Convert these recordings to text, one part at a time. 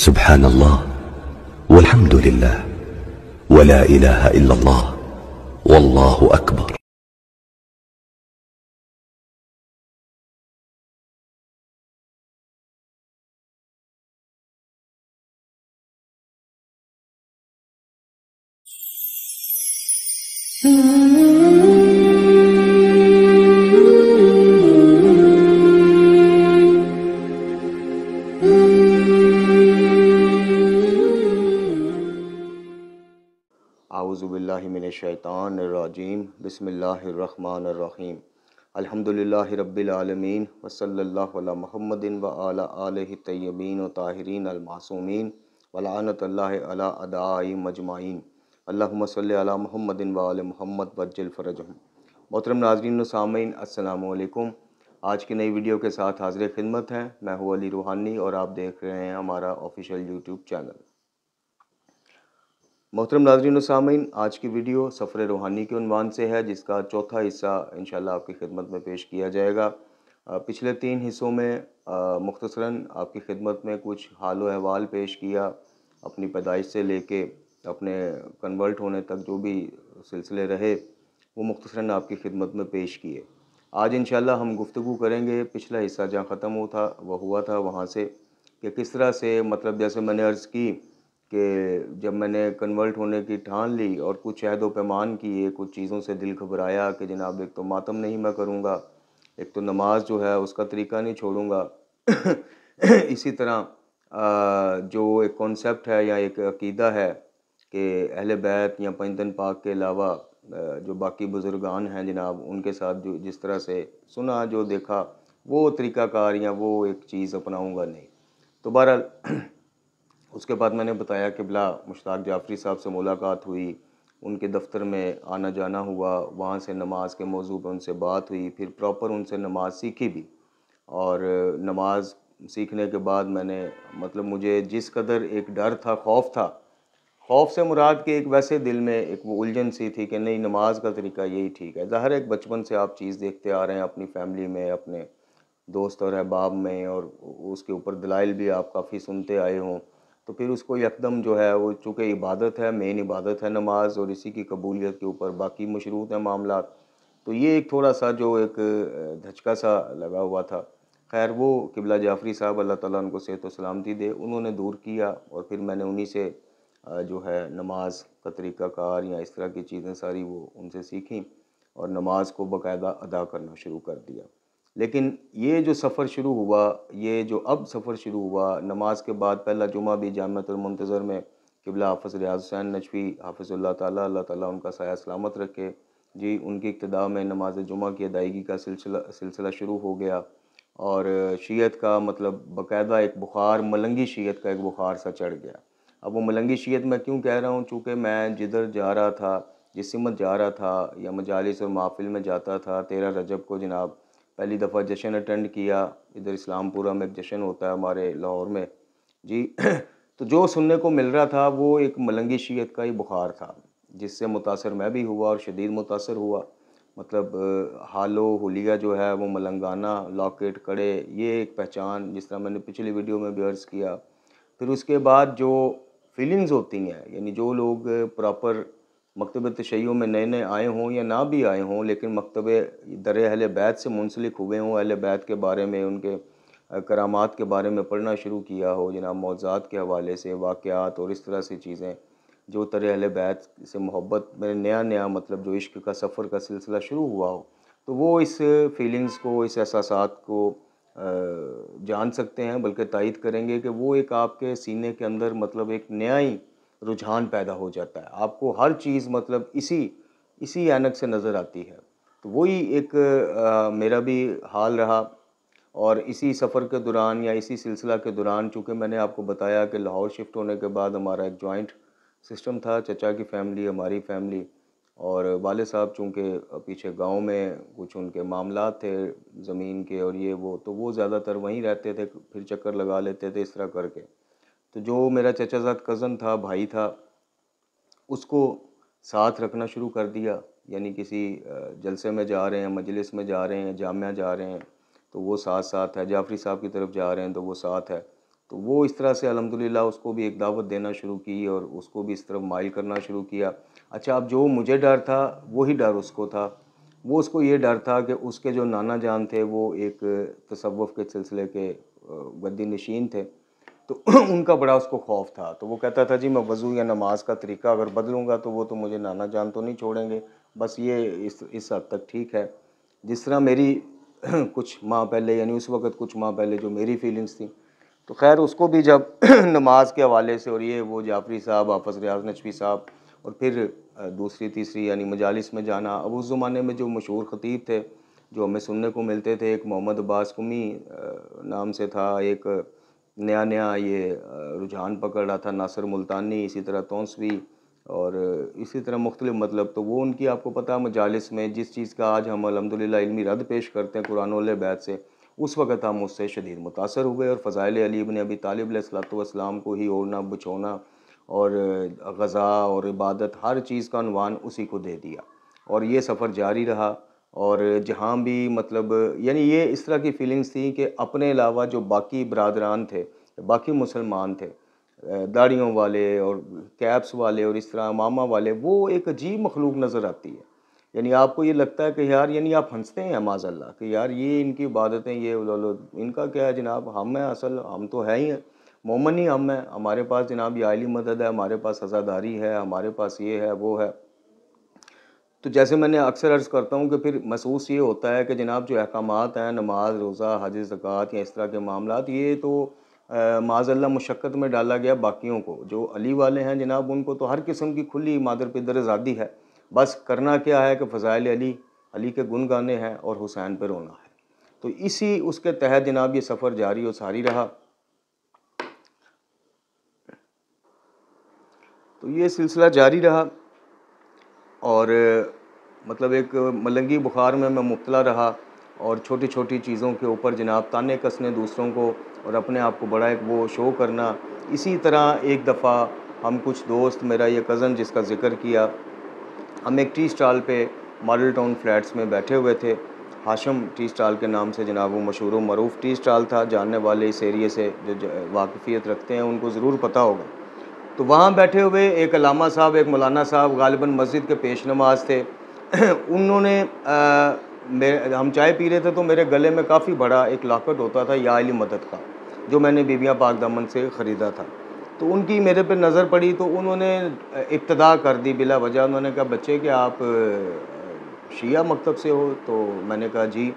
सुब्हानल्लाह वल्हम्दुलिल्लाह वला इलाहा इल्लल्लाह वल्लाहु अकबर। आऊज़ुबिल्लाहि मिनश्शैतानिर्रजीम बिस्मिल्लाहिर्रहमानिर्रहीम अल्हम्दुलिल्लाहि रब्बिल आलमीन वसल्लल्लाहु अला मुहम्मदिन व अला आलिहि तय्यबीन व ताहिरीन अल मासूमीन व लअनतुल्लाहि अला अदाई मजमाइन अल्लाहुम्मा सल्लि अला मुहम्मदिन व आलि मुहम्मद वज्जिल फरजहुम। मोहतरम नाज़रीन व सामीन, अस्सलामु अलैकुम। आज की नई वीडियो के साथ हाज़िर खिदमत हैं। मैं हूँ अली रूहानी और आप देख रहे हैं हमारा ऑफिशियल यूट्यूब चैनल। मोहतरम नाज़रीन व सामीन, आज की वीडियो सफ़र रूहानी के उन्वान से है, जिसका चौथा हिस्सा इंशाल्लाह आपकी खिदमत में पेश किया जाएगा। पिछले 3 हिस्सों में मुख्तसरन आपकी खिदमत में कुछ हाल व अहवाल पेश किया, अपनी पैदाइश से लेके अपने कन्वर्ट होने तक जो भी सिलसिले रहे वो मुख्तसरन आपकी खिदमत में पेश किए। आज इंशाल्लाह हम गुफ्तगू करेंगे पिछला हिस्सा जहाँ ख़त्म हुआ था वहाँ से, कि किस तरह से मतलब जैसे मैंने अर्ज़ की कि जब मैंने कन्वर्ट होने की ठान ली और कुछ अहद व पैमान किए, कुछ चीज़ों से दिल घबराया कि जनाब एक तो मातम नहीं मैं करूँगा, एक तो नमाज जो है उसका तरीका नहीं छोड़ूंगा। इसी तरह जो एक कॉन्सेप्ट है या एक अकीदा है कि अहले बैत या पंजतन पाक के अलावा जो बाकी बुज़ुर्गान हैं जनाब, उनके साथ जो जिस तरह से सुना जो देखा वो तरीक़ाकार या वो एक चीज़ अपनाऊँगा नहीं। तो बहरहाल उसके बाद मैंने बताया कि बिला मुश्ताक जाफ़री साहब से मुलाकात हुई, उनके दफ़्तर में आना जाना हुआ, वहाँ से नमाज के मौजू पर उनसे बात हुई, फिर प्रॉपर उनसे नमाज सीखी भी। और नमाज सीखने के बाद मैंने मतलब मुझे जिस कदर एक डर था, खौफ था, खौफ से मुराद के एक वैसे दिल में एक वो उलझन सी थी कि नहीं, नमाज का तरीका यही ठीक है। ज़ाहिर है एक बचपन से आप चीज़ देखते आ रहे हैं अपनी फैमिली में, अपने दोस्त और अहबाब में, और उसके ऊपर दलाइल भी आप काफ़ी सुनते आए हों, तो फिर उसको यकदम जो है वो चूँकि इबादत है, मेन इबादत है नमाज, और इसी की कबूलियत के ऊपर बाकी मशरूत हैं मामलात, तो ये एक थोड़ा सा जो एक धचका सा लगा हुआ था। खैर वो क़िबला जाफ़री साहब अल्लाह ताला उनको सेहत व सलामती दे, उन्होंने दूर किया और फिर मैंने उन्हीं से जो है नमाज का तरीक़ाकार या इस तरह की चीज़ें सारी वो उनसे सीखी और नमाज को बाकायदा अदा करना शुरू कर दिया। लेकिन ये जो सफ़र शुरू हुआ, ये जो अब सफ़र शुरू हुआ, नमाज के बाद पहला जुमा भी जामिअतुल मुंतज़र में क़िबला हाफ़िज़ रियाज़ हुसैन नजफ़ी हाफ़िज़ुल्लाह ताला, अल्लाह ताला उनका साया सलामत रखे जी, उनकी इब्तिदा में नमाज जुमा की अदायगी का सिलसिला शुरू हो गया। और शीयत का मतलब बाकायदा एक बुखार, मलंगी शीयत का एक बुखार सा चढ़ गया। अब वो मलंगी शीयत मैं क्यों कह रहा हूँ, चूँकि मैं जिधर जा रहा था, जिस सिमत जा रहा था या मजालिस और महफ़िल में जाता था, 13 रजब को जनाब पहली दफ़ा जश्न अटेंड किया। इधर इस्लामपुरा में एक जश्न होता है हमारे लाहौर में जी। तो जो सुनने को मिल रहा था वो एक मलंगी शीयत का ही बुखार था, जिससे मुतासर मैं भी हुआ और शदीद मुतासर हुआ। मतलब हालो हुलिया जो है वो मलंगाना, लॉकेट, कड़े, ये एक पहचान, जिस तरह मैंने पिछली वीडियो में भी अर्ज़ किया। फिर उसके बाद जो फीलिंग्स होती हैं, यानी जो लोग प्रॉपर मकतब तशय्युअ में नए नए आए हों या ना भी आए हों, लेकिन मकतब दर अहले बैत से मुंसलिक हुए हों, अहले बैत के बारे में, उनके करामात के बारे में पढ़ना शुरू किया हो जनाब, मौज़ात के हवाले से वाक़यात और इस तरह से चीज़ें जो तर अहले बैत से मोहब्बत में नया नया मतलब जो इश्क का सफ़र का सिलसिला शुरू हुआ हो, तो वो इस फीलिंग्स को, इस एहसासात को जान सकते हैं, बल्कि तायद करेंगे कि वो एक आपके सीने के अंदर मतलब एक नया ही रुझान पैदा हो जाता है। आपको हर चीज़ मतलब इसी ऐनक से नज़र आती है। तो वही एक मेरा भी हाल रहा। और इसी सफ़र के दौरान या इसी सिलसिला के दौरान, चूँकि मैंने आपको बताया कि लाहौर शिफ्ट होने के बाद हमारा एक जॉइंट सिस्टम था, चचा की फ़ैमिली, हमारी फ़ैमिली, और वाले साहब चूँकि पीछे गांव में कुछ उनके मामलात थे ज़मीन के और ये वो, तो वो ज़्यादातर वहीं रहते थे, फिर चक्कर लगा लेते थे इस तरह करके। तो जो मेरा चचाज़ाद कज़न था, भाई था, उसको साथ रखना शुरू कर दिया। यानी किसी जलसे में जा रहे हैं, मजलिस में जा रहे हैं, जामिया जा रहे हैं, तो वो साथ साथ है, जाफ़री साहब की तरफ जा रहे हैं तो वो साथ है। तो वो इस तरह से अल्हम्दुलिल्लाह उसको भी एक दावत देना शुरू की और उसको भी इस तरफ माइल करना शुरू किया। अच्छा, अब जो मुझे डर था वही डर उसको था। वो उसको ये डर था कि उसके जो नाना जान थे वो एक तसव्वुफ़ के सिलसिले के गद्दी नशीन थे, तो उनका बड़ा उसको खौफ था। तो वो कहता था जी मैं वज़ू या नमाज का तरीका अगर बदलूँगा तो वो तो मुझे नाना जान तो नहीं छोड़ेंगे, बस ये इस हद तक ठीक है। जिस तरह मेरी कुछ माह पहले, यानी उस वक़्त कुछ माह पहले जो मेरी फीलिंग्स थी, तो ख़ैर उसको भी जब नमाज के हवाले से, और ये वो जाफ़री साहब, हाफ़िज़ रियाज़ नजफ़ी साहब, और फिर दूसरी तीसरी यानी मजालिस में जाना। अब उस ज़माने में जो मशहूर ख़तीब थे जो हमें सुनने को मिलते थे, एक मोहम्मद अब्बास कुमी नाम से था, एक नया नया ये रुझान पकड़ रहा था नासिर मुल्तानी, इसी तरह तौंसवी, और इसी तरह मुख्तलिफ, मतलब तो वो उनकी आपको पता मजालिस में जिस चीज़ का आज हम अल्हम्दुलिल्लाह इल्मी रद्द पेश करते हैं कुरान वल बैत से, उस वक़्त हम उससे शदीद मुतासर हुए और फ़ज़ाइल अली इब्न अबी तालिब अलैहिस्सलातु वस्सलाम को ही ओढ़ना बिछोना और ग़ज़ा और इबादत हर चीज़ का उन्वान उसी को दे दिया। और ये सफ़र जारी रहा, और जहाँ भी मतलब यानी ये इस तरह की फ़ीलिंग्स थी कि अपने अलावा जो बाकी बरादरान थे, बाकी मुसलमान थे, दाढ़ियों वाले और कैप्स वाले और इस तरह मामा वाले, वो एक अजीब मखलूक नज़र आती है। यानी आपको ये लगता है कि यार, यानी आप हंसते हैं माज़अल्लाह कि यार ये इनकी इबादतें, ये लो इनका क्या है जनाब, हम हैं असल, हम तो है ही हैं, मोमन ही हम हैं, हमारे पास जनाब ये आइली मदद है, हमारे पास अज़ादारी है, हमारे पास ये है वो है। तो जैसे मैंने अक्सर अर्ज़ करता हूँ कि फिर महसूस ये होता है कि जनाब जो अहकामात हैं, नमाज, रोज़ा, हज, ज़कात या इस तरह के मामलात, ये तो माज़अल्लाह मुशक्क़त में डाला गया बाकियों को। जो अली वाले हैं जनाब, उनको तो हर किस्म की खुली मादर पिदर आज़ादी है, बस करना क्या है कि फ़ज़ाइल अली, अली के गुन गाने हैं और हुसैन पे रोना है। तो इसी उसके तहत जनाब ये सफ़र जारी और सारी रहा। तो ये सिलसिला जारी रहा और मतलब एक मलंगी बुखार में मैं मुब्तला रहा, और छोटी छोटी चीज़ों के ऊपर जनाब ताने कसने दूसरों को और अपने आप को बड़ा एक वो शो करना। इसी तरह एक दफ़ा हम कुछ दोस्त, मेरा ये कज़न जिसका ज़िक्र किया, हम एक टी स्टाल पे मॉडल टाउन फ्लैट्स में बैठे हुए थे। हाशम टी स्टाल के नाम से जनाब वो मशहूर व मरूफ टी स्टाल था। जानने वाले इस एरिए से जो वाकफ़ियत रखते हैं उनको ज़रूर पता होगा। तो वहाँ बैठे हुए एक अलामा साहब, एक मौलाना साहब, गालिबन मस्जिद के पेश नमाज थे। उन्होंने हम चाय पी रहे थे तो मेरे गले में काफ़ी बड़ा एक लॉकेट होता था या अली मदद का, जो मैंने बीबियाँ पाक दामन से ख़रीदा था। तो उनकी मेरे पे नज़र पड़ी तो उन्होंने इब्तिदा कर दी बिला वजह। उन्होंने कहा बच्चे कि आप शिया मकतब से हो? तो मैंने कहा जी।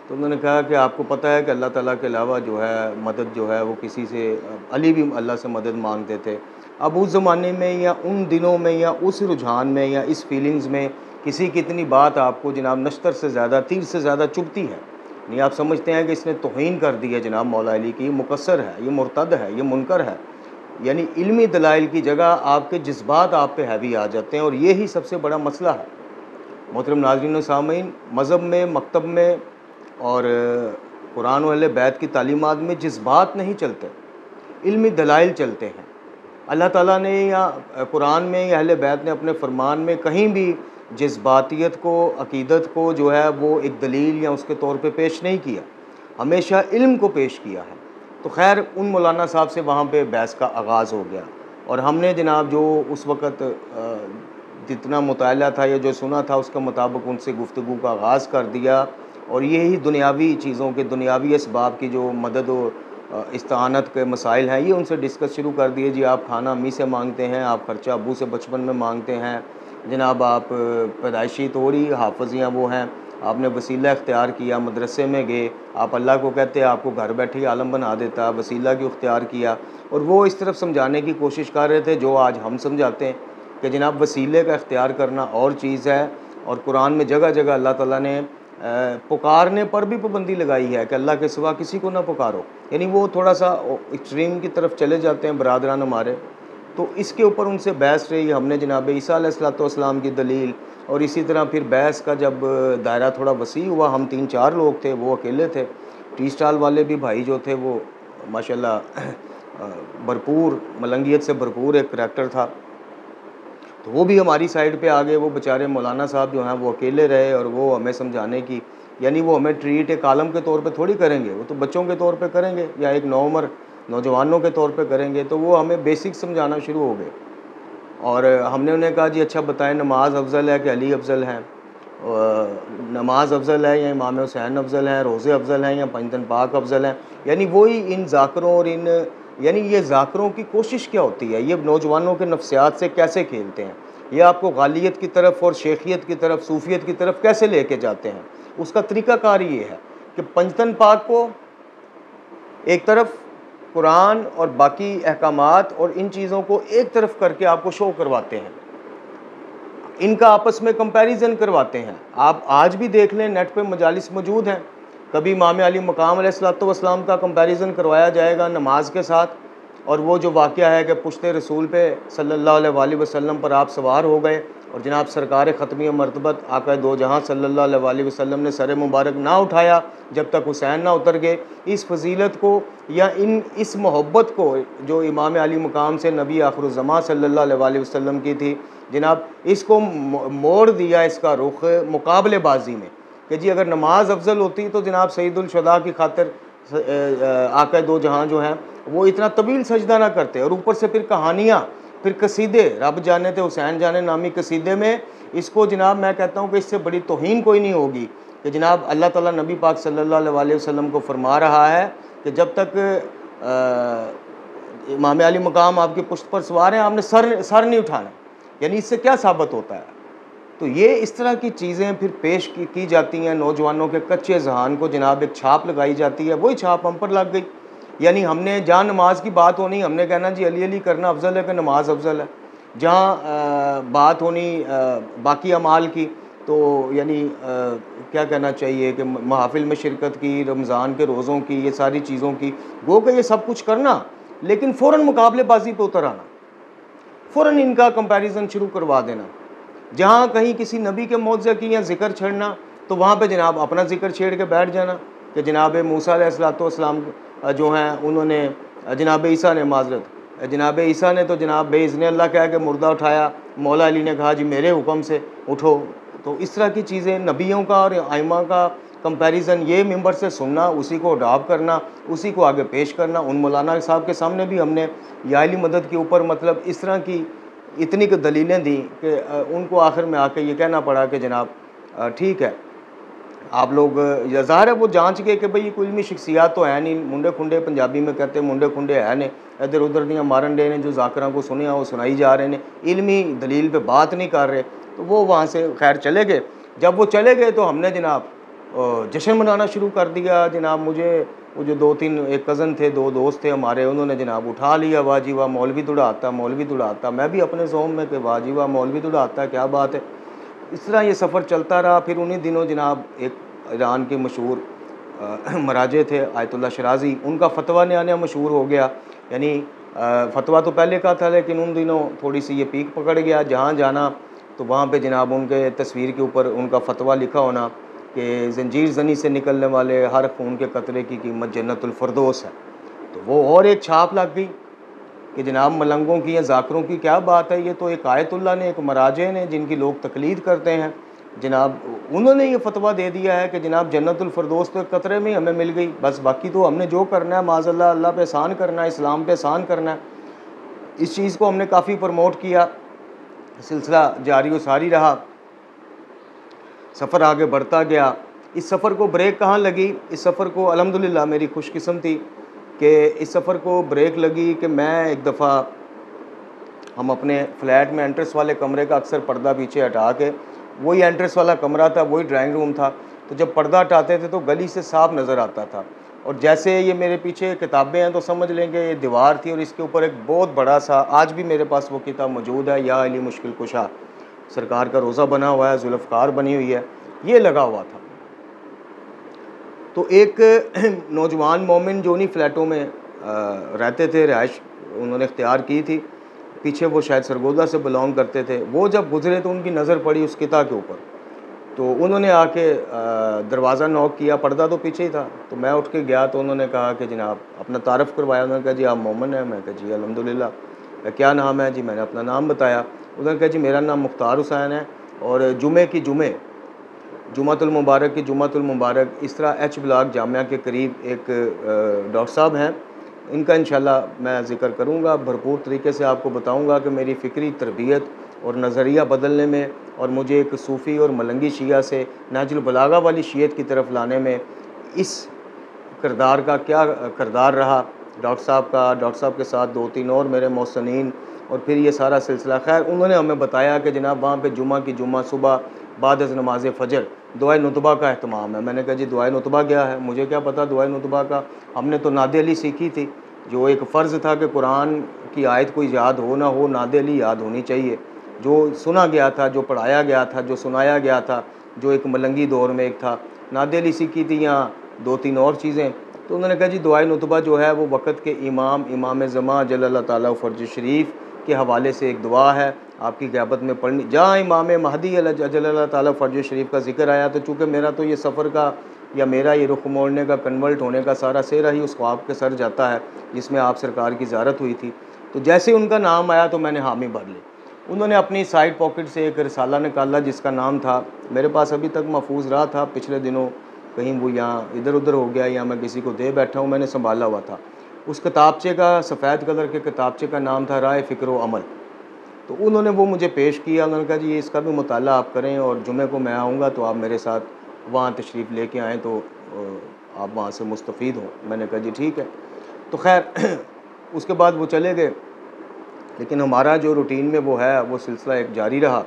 तो उन्होंने कहा कि आपको पता है कि अल्लाह ताला के अलावा जो है मदद जो है वो किसी से, अली भी अल्लाह से मदद मांगते थे। अब उस ज़माने में या उन दिनों में या उस रुझान में या इस फीलिंग्स में किसी की इतनी बात आपको जनाब नश्तर से ज़्यादा, तीर से ज़्यादा चुभती है। नहीं, आप समझते हैं कि इसने तौहीन कर दी है जनाब मौला अली की, ये मुकस्सर है, ये मुर्तद है, ये मुनकर है। यानी इल्मी दलाइल की जगह आपके जज्बात आप पे हैवी आ जाते हैं, और ये ही सबसे बड़ा मसला है। मोहतरम नाज़रीन व सामीन, मज़हब में, मकतब में और कुरान वाले बैत की तालीमात में जज्बात नहीं चलते, इल्मी दलाइल चलते हैं। अल्लाह ताला ने या कुरान में या अहले बैत ने अपने फ़रमान में कहीं भी जज्बातियत को, अक़ीदत को जो है वो एक दलील या उसके तौर पे पेश नहीं किया, हमेशा इल्म को पेश किया है। तो खैर उन मौलाना साहब से वहाँ पे बहस का आगाज़ हो गया, और हमने जनाब जो उस वक़्त जितना मुताला था या जो सुना था उसके मुताबिक उनसे गुफ्तगू का आगाज़ कर दिया, और यही दुनियावी चीज़ों के, दुनियावी असबाब की जो मदद और इस्तानत के मसाइल हैं, ये उनसे डिस्कस शुरू कर दिए। जी आप खाना अम्मी से मांगते हैं, आप ख़र्चा अबू से बचपन में मांगते हैं, जनाब आप पैदाइशी तौर ही हाफ़िज़ वो हैं, आपने वसीला इख्तियार किया, मदरसे में गए, आप अल्लाह को कहते हैं आपको घर बैठे ही आलम बना देता, वसीला क्यों इख्तियार किया। और वो इस तरफ समझाने की कोशिश कर रहे थे जो आज हम समझाते हैं कि जनाब वसीले का इख्तियार करना और चीज़ है, और कुरान में जगह जगह अल्लाह ताला ने पुकारने पर भी पाबंदी लगाई है कि अल्लाह के सिवा किसी को ना पुकारो। यानी वो थोड़ा सा एक्सट्रीम की तरफ चले जाते हैं बरादरान हमारे। तो इसके ऊपर उनसे बहस रही। हमने जनाब ईसा अलैहिस्सलाम की दलील, और इसी तरह फिर बहस का जब दायरा थोड़ा वसी हुआ, हम 3-4 लोग थे, वो अकेले थे। टी स्टाल वाले भी भाई जो थे वो माशाल्लाह भरपूर मलंगियत से भरपूर एक करैक्टर था, तो वो भी हमारी साइड पे आ गए। वो बेचारे मौलाना साहब जो हैं वो अकेले रहे, और वो हमें समझाने की, यानी वो हमें ट्रीट एक आलम के तौर पे थोड़ी करेंगे, वो तो बच्चों के तौर पे करेंगे, या एक नौउम्र नौजवानों के तौर पे करेंगे तो वो हमें बेसिक समझाना शुरू हो गए। और हमने उन्हें कहा जी अच्छा बताएं नमाज अफजल है कि अली अफजल है, नमाज अफजल है या इमाम हुसैन अफजल है, रोज़े अफजल हैं या पंजतन पाक अफजल हैं। यानी वही इन ज़ाकरों और इन यानी ये ज़ाकरों की कोशिश क्या होती है, ये नौजवानों के नफ्सियात से कैसे खेलते हैं, ये आपको गालियत की तरफ और शेखियत की तरफ सूफियत की तरफ कैसे लेके जाते हैं। उसका तरीक़ाकार ये है कि पंजतन पाक को एक तरफ कुरान और बाकी अहकामात और इन चीज़ों को एक तरफ करके आपको शो करवाते हैं, इनका आपस में कंपैरिजन करवाते हैं। आप आज भी देख लें, नेट पे मजालिस मौजूद हैं, कभी इमाम अली मकाम अलैहिस्सलाम का कंपैरिजन करवाया जाएगा नमाज के साथ, और वो जो वाक़या है कि पुश्ते रसूल पे सल्लल्लाहु अलैहि वसल्लम पर आप सवार हो गए और जनाब सरकार ख़त्मी मरतबत आका दो जहाँ सल्लल्लाहु अलैहि वसल्लम ने सर मुबारक ना उठाया जब तक हुसैन ना उतर गए। इस फजीलत को या इस मोहब्बत को जो इमाम अली मकाम से नबी आखिरुज़्ज़मां सल्लल्लाहु अलैहि वसल्लम की थी, जनाब इसको मोड़ दिया इसका रुख मुकाबलेबाजी में कि जी अगर नमाज अफजल होती तो जनाब सईदुल शुहदा की खातिर आका दो जहाँ जो हैं वो इतना तवील सजदा ना करते, और ऊपर से फिर कहानियाँ, फिर कसीदे, रब जाने थे हुसैन जाने नामी कसीदे में। इसको जनाब मैं कहता हूँ कि इससे बड़ी तौहीन कोई नहीं होगी कि जनाब अल्लाह ताला नबी पाक सल्लल्लाहु अलैहि वसल्लम को फरमा रहा है कि जब तक इमाम अली मकाम आपकी पुश्त पर सवार हैं आपने सर नहीं उठाना। यानी इससे क्या साबित होता है? तो ये इस तरह की चीज़ें फिर पेश की जाती हैं नौजवानों के कच्चे जहान को, जनाब एक छाप लगाई जाती है, वही छाप हम पर लग गई। यानी हमने जहाँ नमाज की बात होनी हमने कहना जी अली अली करना अफजल है कि नमाज अफजल है। जहाँ बात होनी बाकी अमाल की तो यानी क्या कहना चाहिए कि महफिल में शिरकत की, रमज़ान के रोज़ों की, ये सारी चीज़ों की, गो के ये सब कुछ करना, लेकिन फ़ौरन मुकाबलेबाजी पे उतर आना, फ़ौरन इनका कंपैरिजन शुरू करवा देना। जहाँ कहीं किसी नबी के मौज़े की या ज़िक्र छेड़ना तो वहाँ पे जनाब अपना ज़िक्र छेड़ के बैठ जाना कि जनाब मूसा अलैहिस्सलाम जो हैं उन्होंने जनाब ईसा ने माजरत जनाब ईसा ने तो जनाब बेइज़्न अल्लाह कह के मुर्दा उठाया, मौला अली ने कहा जी मेरे हुक्म से उठो। तो इस तरह की चीज़ें नबियों का और आइमा का कंपैरिजन ये मिंबर से सुनना, उसी को अडॉप्ट करना, उसी को आगे पेश करना। उन मौलाना साहब के सामने भी हमने या अली मदद के ऊपर मतलब इस तरह की इतनी को दलीलें दी कि उनको आखिर में आके ये कहना पड़ा कि जनाब ठीक है आप लोग, ज़ाहिर है वो जांच गए कि भाई कोई इल्मी शख्सियात तो है नहीं, मुंडे खुंडे पंजाबी में कहते हैं मुंडे खुंडे है ने, इधर उधर दियाँ मारन डे ने, जो ज़ाकरा को सुने वो सुनाई जा रहे हैं, इल्मी दलील पे बात नहीं कर रहे। तो वो वहाँ से खैर चले गए। जब वो चले गए तो हमने जनाब जश्न मनाना शुरू कर दिया। जनाब मुझे वो जो दो तीन एक कज़न थे, दो दोस्त थे हमारे, उन्होंने जनाब उठा लिया, वाह जी वाह मौलवी दुड़ाता, मौलवी दुड़ाता। मैं भी अपने ज़ोम में कि वाह जी वाह मौलवी दुड़ाता, क्या बात है। इस तरह ये सफ़र चलता रहा। फिर उन्हीं दिनों जनाब एक ईरान के मशहूर मराजे थे आयतुल्लाह शराजी, उनका फतवा नया नया मशहूर हो गया। यानी फतवा तो पहले का था लेकिन उन दिनों थोड़ी सी ये पीक पकड़ गया। जहाँ जाना तो वहाँ पे जनाब उनके तस्वीर के ऊपर उनका फतवा लिखा होना कि जंजीर जनी से निकलने वाले हर खून के कतरे की कीमत जन्नतुल फरदौस है। तो वो और एक छाप लग गई कि जनाब मलंगों की या ज़ाकरों की क्या बात है, ये तो एक आयतुल्लाह ने, एक मराजे ने जिनकी लोग तकलीद करते हैं, जनाब उन्होंने ये फतवा दे दिया है कि जनाब जन्नतुल फरदौस तो कतरे में हमें मिल गई, बस बाकी तो हमने जो करना है माज़अल्लाह अल्लाह पे एहसान करना है, इस्लाम पे एहसान करना है। इस चीज़ को हमने काफ़ी प्रमोट किया, सिलसिला जारी व सारी रहा, सफ़र आगे बढ़ता गया। इस सफ़र को ब्रेक कहाँ लगी? इस सफ़र को अल्हम्दुलिल्लाह मेरी खुशकिस्मती कि इस सफ़र को ब्रेक लगी कि मैं एक दफ़ा हम अपने फ्लैट में एंट्रेंस वाले कमरे का अक्सर पर्दा पीछे हटा के, वही एंट्रेंस वाला कमरा था, वही ड्राइंग रूम था, तो जब पर्दा हटाते थे तो गली से साफ नज़र आता था। और जैसे ये मेरे पीछे किताबें हैं तो समझ लेंगे ये दीवार थी और इसके ऊपर एक बहुत बड़ा सा, आज भी मेरे पास वो किताब मौजूद है, या अली मुश्किल कुशा, सरकार का रोज़ा बना हुआ है, जुल्फ़कार बनी हुई है, ये लगा हुआ था। तो एक नौजवान मोमिन जो उन्हीं फ्लैटों में रहते थे, रिहाइश उन्होंने इख्तियार की थी, पीछे वो शायद सरगोदा से बिलोंग करते थे, वो जब गुज़रे तो उनकी नज़र पड़ी उस किताब के ऊपर, तो उन्होंने आके दरवाज़ा नॉक किया, पर्दा तो पीछे ही था, तो मैं उठ के गया तो उन्होंने कहा कि जनाब अपना तारफ़ करवाया। उन्होंने कहा जी आप मोमिन हैं? मैं कहा जी अल्हम्दुलिल्लाह। क्या नाम है जी? मैंने अपना नाम बताया। उन्होंने कहा जी मेरा नाम मुख्तार हुसैन है और जुमे की जुमे, जुमातुल मुबारक की जुमातुल मुबारक, इस तरह एच ब्लॉक जामिया के करीब एक डॉक्टर साहब हैं इनका इंशाल्लाह मैं ज़िक्र करूँगा, भरपूर तरीके से आपको बताऊँगा कि मेरी फ़िक्री तरबियत और नज़रिया बदलने में और मुझे एक सूफ़ी और मलंगी शिया से नहजुल बलागा वाली शियत की तरफ लाने में इस किरदार का क्या किरदार रहा डॉक्टर साहब के साथ 2-3 और मेरे मोहसिनीन, और फिर ये सारा सिलसिला। खैर उन्होंने हमें बताया कि जनाब वहाँ पे जुमा सुबह बाद अज़ नमाज़ फ़जर दुआए नुतबा का अहतमाम है। मैंने कहा जी दुआए नुतबा क्या है, मुझे क्या पता दुआए नुतबा का, हमने तो नादे अली सीखी थी, जो एक फ़र्ज़ था कि कुरान की आयत कोई याद हो ना हो, नादे अली याद होनी चाहिए। जो सुना गया था, जो पढ़ाया गया था, जो सुनाया गया था, जो एक मलंगी दौर में एक था, नादे अली सीखी थी, या 2-3 और चीज़ें। तो उन्होंने कहा जी दुआए नुतबा जो है वो वक़्त के इमाम ज़मा जल्लल्लाहु ताला फ़र्ज शरीफ के हवाले से एक दुआ है, आपकी क़यामत में पढ़नी। जहाँ इमाम महदी जल्लल्लाहु ताला फ़र्ज शरीफ का ज़िक्र आया, तो चूँकि मेरा तो ये सफ़र का या मेरा ये रुख मोड़ने का, कन्वर्ट होने का सारा सेहरा ही उस ख्वाब के सर जाता है जिसमें आप सरकार की ज़ियारत हुई थी। तो जैसे उनका नाम आया तो मैंने हामी भर ली। उन्होंने अपनी साइड पॉकेट से एक रिसाला निकाला जिसका नाम था, मेरे पास अभी तक महफूज रहा था, पिछले दिनों कहीं वो यहाँ इधर उधर हो गया या मैं किसी को दे बैठा हूँ, मैंने संभाला हुआ था। उस किताबचे का, सफ़ेद कलर के किताबचे का नाम था राय फ़िक्र व अमल। तो उन्होंने वो मुझे पेश किया। उन्होंने कहा जी इसका भी मुताला आप करें और जुमे को मैं आऊँगा तो आप मेरे साथ वहाँ तशरीफ़ लेके आएँ तो आप वहाँ से मुस्तफ़ीद हों। मैंने कहा जी ठीक है। तो खैर उसके बाद वो चले गए, लेकिन हमारा जो रूटीन में वो है वो सिलसिला एक जारी रहा।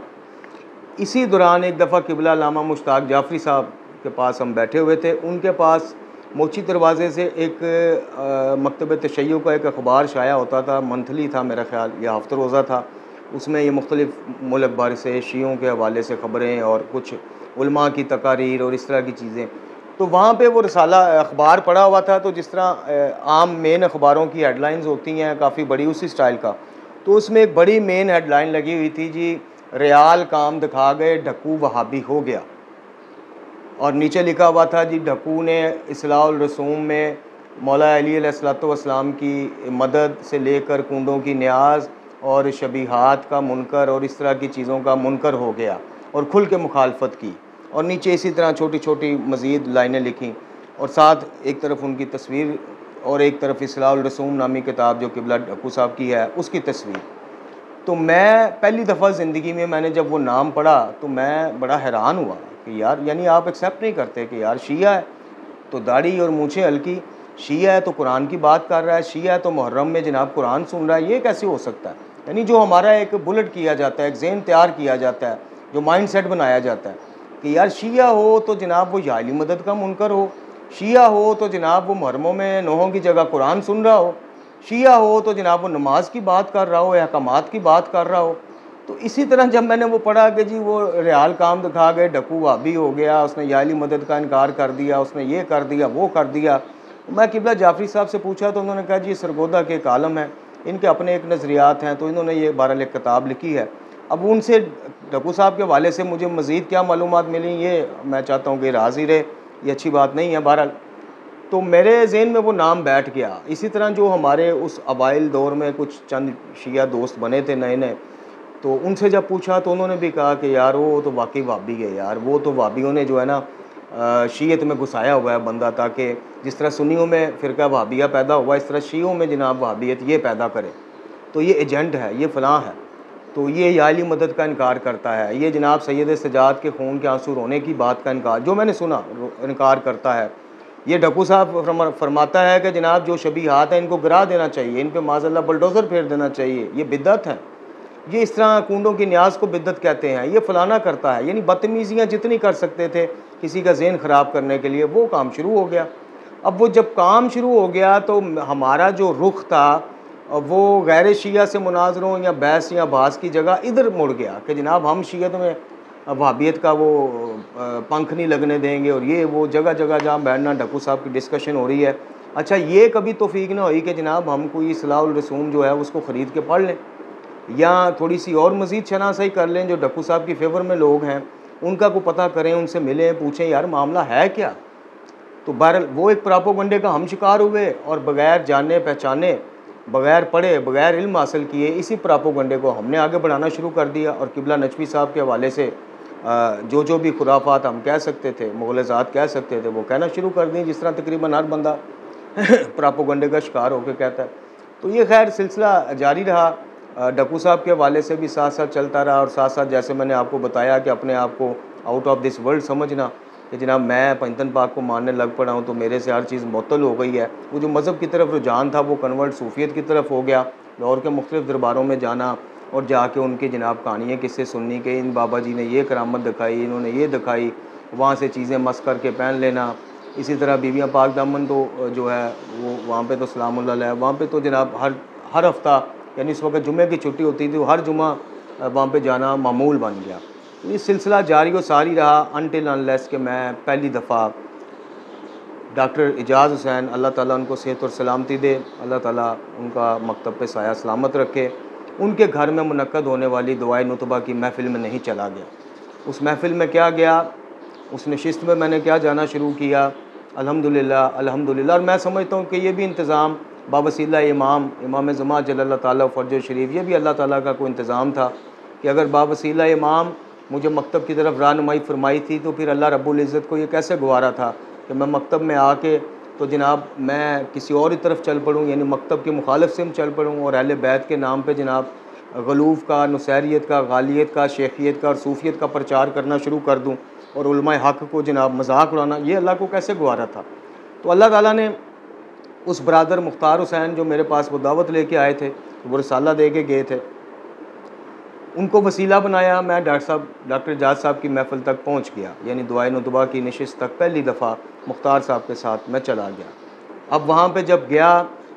इसी दौरान एक दफ़ा क़िबला लामा मुश्ताक जाफ़री साहब के पास हम बैठे हुए थे। उनके पास मोची दरवाज़े से एक मकतब तशय्युअ का एक अखबार शाया होता था, मंथली था मेरा ख़्याल या हफ्ता रोज़ा था। उसमें ये मुख्तलिफ़ मुल्क भर से शियों के हवाले से ख़बरें और कुछ उलमा की तकारीर और इस तरह की चीज़ें। तो वहाँ पे वो रिसाला अखबार पड़ा हुआ था, तो जिस तरह आम मेन अखबारों की हेडलाइंस होती हैं काफ़ी बड़ी, उसी स्टाइल का। तो उसमें एक बड़ी मेन हेडलाइन लगी हुई थी जी, रियाल काम दिखा गए, ढक्कू वहाबी हो गया। और नीचे लिखा हुआ था जी, ढक्कू ने इस्लाहुल रसूम में मौला अली अलैहिस्सलातु वस्सलाम की मदद से लेकर कुंडों की न्याज और शबीहात का मुनकर और इस तरह की चीज़ों का मुनकर हो गया और खुल के मुखालफत की। और नीचे इसी तरह छोटी छोटी मज़ीद लाइनें लिखीं और साथ एक तरफ उनकी तस्वीर और एक तरफ इस्लाहुल रसूम नामी किताब जो क़िबला ढक्कू साहब की है उसकी तस्वीर। तो मैं पहली दफ़ा ज़िंदगी में मैंने जब वो नाम पढ़ा तो मैं बड़ा हैरान हुआ कि यार, यानी आप एक्सेप्ट नहीं करते कि यार शिया है तो दाढ़ी और मूँछें हल्की, शिया है तो कुरान की बात कर रहा है, शिया है तो मुहर्रम में जनाब कुरान सुन रहा है, ये कैसे हो सकता है। यानी जो हमारा एक बुलेट किया जाता है, एक ज़हन तैयार किया जाता है, जो माइंड सेट बनाया जाता है कि यार शिया हो तो जनाब वो या अली मदद का मुनकर हो, शिया हो तो जनाब वो मुहर्रमों में नोहों की जगह कुरान सुन रहा हो, शिया हो तो जनाब वो नमाज की बात कर रहा हो, अहकामात की बात कर रहा हो। तो इसी तरह जब मैंने वो पढ़ा कि जी वो रियाल काम दिखा गए, ढक्कू वहाबी हो गया, उसने या अली मदद का इनकार कर दिया, उसने ये कर दिया वो कर दिया। मैं क़िबला जाफ़री साहब से पूछा तो उन्होंने कहा जी सरगोदा के एक आलम है, इनके अपने एक नज़रियात हैं, तो इन्होंने ये बहरहाल एक किताब लिखी है। अब उनसे ढक्कू साहब के हवाले से मुझे मज़ीद क्या मालूमात मिली ये मैं चाहता हूँ कि राज़ ही रहे, ये अच्छी बात नहीं है बहरहाल। तो मेरे ज़हन में वो नाम बैठ गया। इसी तरह जो हमारे उस अवाइल दौर में कुछ चंद शिया दोस्त बने थे नए नए, तो उनसे जब पूछा तो उन्होंने भी कहा कि यार वो तो वाकई वाबी है यार, वो तो वाबियों ने जो है ना शीयत में घुसाया हुआ है बंदा, ताकि जिस तरह सुन्नियों में फ़िरका वहाबिया पैदा हुआ इस तरह शियों में जनाब वहाबियत ये पैदा करे। तो ये एजेंट है, ये फ़लाँ है, तो ये या अली मदद का इनकार करता है, ये जनाब सैयद सजाद के खून के आंसू रोने की बात का इनकार, जो मैंने सुना, इनकार करता है। ये ढक्कू साहब फरमाता है कि जनाब जो शबीहात हैं इनको गिरा देना चाहिए, इन पर माज़अल्लाह बुलडोज़र फेर देना चाहिए, ये बिद्दत है। ये इस तरह कुंडों की न्याज को बिद्दत कहते हैं, ये फ़लाना करता है। यानी बदतमीज़ियाँ जितनी कर सकते थे किसी का ज़हन ख़राब करने के लिए, वो काम शुरू हो गया। अब वो जब काम शुरू हो गया तो हमारा जो रुख था वो गैर शिया से मुनाजरों या बहस या बास की जगह इधर मुड़ गया कि जनाब हम शियत में वहाबियत का वो पंख नहीं लगने देंगे, और ये वो जगह जगह जहाँ बैठना ढक्कू साहब की डिस्कशन हो रही है। अच्छा, ये कभी तौफीक ना हुई कि जनाब हम कोई इस्लाहुल रसूम जो है उसको ख़रीद के पढ़ लें या थोड़ी सी और मज़ीद शनासाई कर लें। जो ढक्कू साहब की फेवर में लोग हैं उनका को पता करें, उनसे मिलें, पूछें यार मामला है क्या। तो बहरहाल वो एक प्रोपेगेंडे का हम शिकार हुए और बग़ैर जाने पहचाने, बग़ैर पढ़े, बग़ैर इल्म हासिल किए इसी प्रोपेगेंडे को हमने आगे बढ़ाना शुरू कर दिया। और क़िबला नजफ़ी साहब के हवाले से जो भी खुराफात हम कह सकते थे, मुग़लज़ात कह सकते थे, वो कहना शुरू कर दी, जिस तरह तकरीबन हर बंदा प्रोपेगेंडे का शिकार होकर कहता है। तो ये खैर सिलसिला जारी रहा। डक्कू साहब के हवाले से भी साथ साथ चलता रहा, और साथ साथ जैसे मैंने आपको बताया कि अपने आप को आउट ऑफ दिस वर्ल्ड समझना कि जनाब मैं पंजतन पाक को मानने लग पड़ा हूँ तो मेरे से हर चीज़ मुअत्तल हो गई है। वो जो मज़हब की तरफ रुझान था वो कन्वर्ट सूफियत की तरफ हो गया। लाहौर के मुख्तलिफ़ दरबारों में जाना और जाके उनकी जनाब कहानियाँ किस्से सुननी कि इन बाबा जी ने ये करामत दिखाई, इन्होंने ये दिखाई, वहाँ से चीज़ें मस करके पहन लेना। इसी तरह बीवियाँ पाक दामन तो जो है वो वहाँ पे तो सलामुल्लाह अलैह, वहाँ पे तो जनाब हर हफ़्ता यानी इस वक्त जुमे की छुट्टी होती थी, हर जुमा वहाँ पे जाना मामूल बन गया। तो ये सिलसिला जारी व सारी रहा अनटिल अनलेस कि मैं पहली दफ़ा डॉक्टर एजाज़ हुसैन, अल्लाह ताला उनको सेहत और सलामती दे, अल्लाह ताला उनका मकतब पे साया सलामत रखे, उनके घर में मुनक्कद होने वाली दुआए नुतबा की महफ़िल में नहीं चला गया। उस महफ़िल में क्या गया, उस नशिस्त में मैंने क्या जाना शुरू किया, अल्हम्दुलिल्लाह अल्हम्दुलिल्लाह। और मैं समझता हूँ कि ये भी इंतज़ाम बावसीला इमाम ज़मा जल्लल्लाहु ताला फ़र्ज शरीफ, ये भी अल्लाह ताला का कोई इंतज़ाम था कि अगर बावसीला इमाम मुझे मकतब की तरफ रहनुमाई फरमाई थी तो फिर अल्लाह रब्बुल इज़्ज़त को ये कैसे गवारा था कि मैं मकतब में आके तो जनाब मैं किसी और ही तरफ चल पड़ूँ, यानी मकतब के मुखालिफ से चल पड़ूँ और अहले बैत के नाम पे जनाब गलूफ़ का, नुसैरियत का, गालियत का, शेखियत का और सूफियत का प्रचार करना शुरू कर दूँ और उलमाए हक़ को जनाब मजाक उड़ाना, ये अल्लाह को कैसे गवारा था। तो अल्लाह ताला ने उस बरादर मुख्तार हुसैन जो मेरे पास वो दावत लेके आए थे, वो रसाला दे के गए थे, उनको वसीला बनाया। मैं डॉक्टर एजाज़ साहब की महफ़िल तक पहुँच गया, यानी दुआए नुतबा की नशिस्त तक पहली दफ़ा मुख्तार साहब के साथ मैं चला गया। अब वहाँ पे जब गया,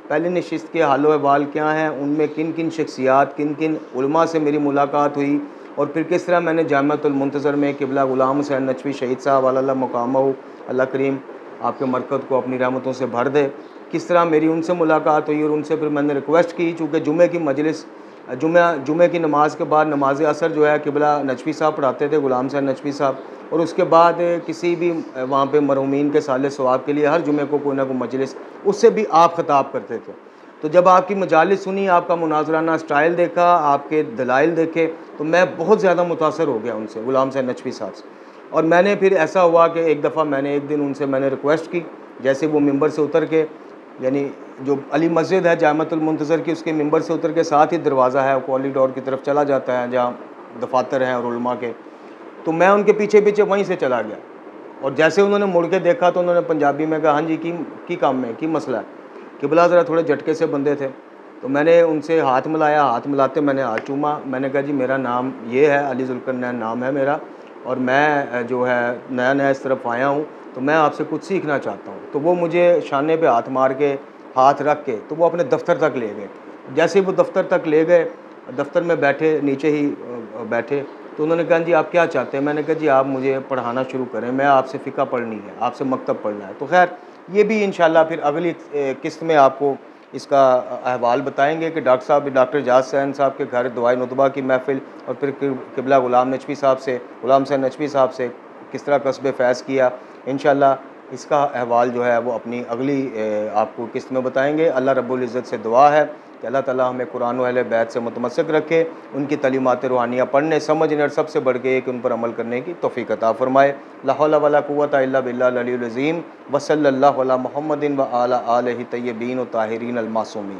पहली नशिस्त के हाल अहवाल क्या हैं, उनमें किन किन शख्सियात, किन किन उलमा से मेरी मुलाकात हुई, और फिर किस तरह मैंने जामिअतुल मुंतज़र में क़िबला ग़ुलाम हुसैन नचवी शहीद साहब अल्लाह मक़ामहू, अल्लाह करीम आपके मरकज़ को अपनी रहमतों से भर दे, किस तरह मेरी उनसे मुलाकात हुई। और उनसे फिर मैंने रिक्वेस्ट की, चूँकि जुमे की मजलिस जुमे की नमाज के बाद नमाज असर जो है क़िबला नचवी साहब पढ़ाते थे, ग़ुलाम हुसैन नचवी साहब, और उसके बाद किसी भी वहाँ पे मरहूमीन के साले सवाब के लिए हर जुमे को कोई ना कोई मजलिस, उससे भी आप ख़िताब करते थे। तो जब आपकी मजालिस सुनी, आपका मुनाजराना स्टाइल देखा, आपके दलाइल देखे, तो मैं बहुत ज़्यादा मुतासर हो गया उनसे, ग़ुलाम हुसैन नचवी साहब से। और मैंने फिर ऐसा हुआ कि एक दफ़ा मैंने एक दिन उनसे मैंने रिक्वेस्ट की, जैसे वो मिंबर से उतर के, यानी जो अली मस्जिद है जामिअतुल मुंतज़र की, उसके मिंबर से उतर के साथ ही दरवाज़ा है, कॉरिडोर की तरफ चला जाता है जहाँ दफातर हैं और उलमा के, तो मैं उनके पीछे पीछे वहीं से चला गया। और जैसे उन्होंने मुड़ के देखा तो उन्होंने पंजाबी में कहा, हाँ जी की काम में की मसला है। क़िबला ज़रा थोड़े झटके से बंदे थे, तो मैंने उनसे हाथ मिलाया, हाथ मिलाते मैंने हाथ चूमा, मैंने कहा जी मेरा नाम ये है, अली ज़ुल्करनैन नाम है मेरा, और मैं जो है नया नया इस तरफ आया हूँ, तो मैं आपसे कुछ सीखना चाहता हूँ। तो वो मुझे शाने पे हाथ मार के, हाथ रख के, तो वो अपने दफ्तर तक ले गए। जैसे वो दफ्तर तक ले गए, दफ्तर में बैठे, नीचे ही बैठे, तो उन्होंने कहा जी आप क्या चाहते हैं। मैंने कहा जी आप मुझे पढ़ाना शुरू करें, मैं आपसे फ़िक़्ह पढ़नी है, आपसे मकतब पढ़ना है। तो खैर ये भी इंशाल्लाह फिर अगली किस्त में आपको इसका अहवाल बताएंगे कि डॉक्टर एजाज़ हुसैन साहब के घर दुआए नुतबा की महफ़िल, और फिर क़िबला ग़ुलाम हुसैन नचवी साहब से किस तरह कस्बे फ़ैज़ किया। इंशाल्लाह इसका अहवाल जो है वो अपनी अगली आपको किस्त में बताएंगे। अल्लाह रब्बुल इज़्ज़त से दुआ है कि अल्लाह ताला हमें कुरान व अहले बैत से मुतमस्सिक रखे, उनकी तलीमात रूहानियाँ पढ़ने, समझने और सबसे बढ़ के कि उन पर अमल करने की तौफ़ीक़ अता फ़रमाए। ला हौला वला कुव्वता इल्ला बिल्लाहिल अलिय्युल अज़ीम व सल्लल्लाहु अला मुहम्मदिन व अला आलिहि तय्यबीन व ताहिरीन अल मासूमीन।